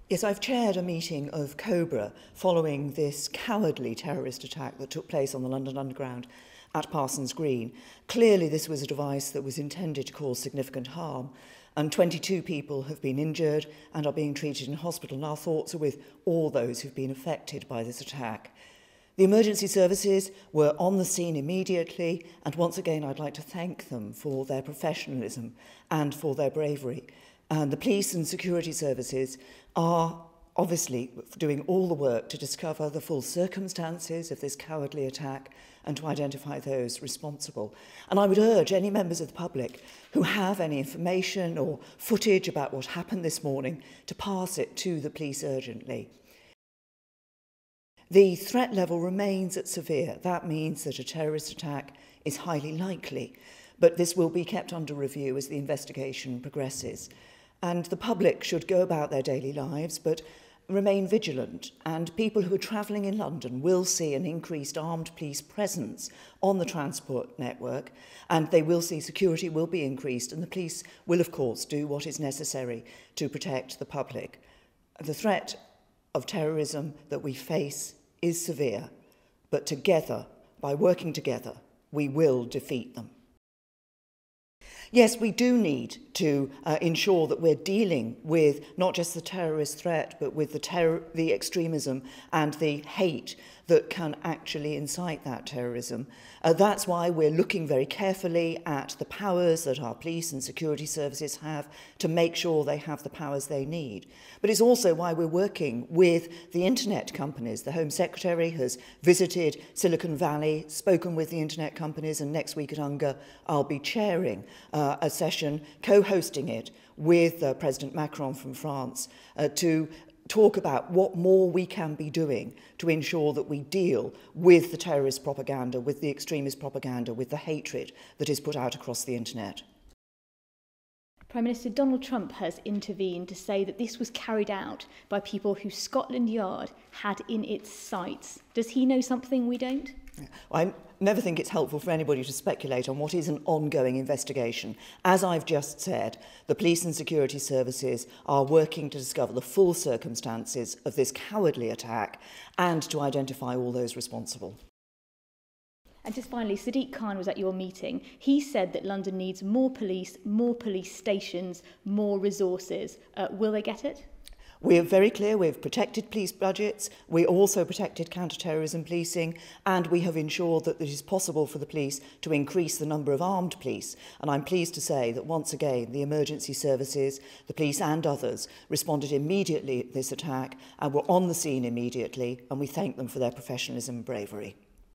Yes, I've chaired a meeting of COBRA following this cowardly terrorist attack that took place on the London Underground at Parsons Green. Clearly, this was a device that was intended to cause significant harm, and 22 people have been injured and are being treated in hospital, and our thoughts are with all those who've been affected by this attack. The emergency services were on the scene immediately, and once again I'd like to thank them for their professionalism and for their bravery. And the police and security services are obviously doing all the work to discover the full circumstances of this cowardly attack and to identify those responsible. And I would urge any members of the public who have any information or footage about what happened this morning to pass it to the police urgently. The threat level remains at severe. That means that a terrorist attack is highly likely, but this will be kept under review as the investigation progresses. And the public should go about their daily lives, but remain vigilant, and people who are travelling in London will see an increased armed police presence on the transport network, and they will see security will be increased, and the police will, of course, do what is necessary to protect the public. The threat of terrorism that we face is severe, but together, by working together, we will defeat them. Yes, we do need to ensure that we're dealing with not just the terrorist threat, but with the extremism and the hate that can actually incite that terrorism. That's why we're looking very carefully at the powers that our police and security services have to make sure they have the powers they need. But it's also why we're working with the internet companies. The Home Secretary has visited Silicon Valley, spoken with the internet companies, and next week at UNGA I'll be chairing a session, co-hosting it with President Macron from France to talk about what more we can be doing to ensure that we deal with the terrorist propaganda, with the extremist propaganda, with the hatred that is put out across the internet. Prime Minister Donald Trump has intervened to say that this was carried out by people who Scotland Yard had in its sights. Does he know something we don't? I never think it's helpful for anybody to speculate on what is an ongoing investigation. As I've just said, the police and security services are working to discover the full circumstances of this cowardly attack and to identify all those responsible. And just finally, Sadiq Khan was at your meeting. He said that London needs more police stations, more resources. Will they get it? We're very clear, we've protected police budgets, we also protected counter-terrorism policing, and we have ensured that it is possible for the police to increase the number of armed police. And I'm pleased to say that once again, the emergency services, the police and others responded immediately to this attack and were on the scene immediately, and we thank them for their professionalism and bravery.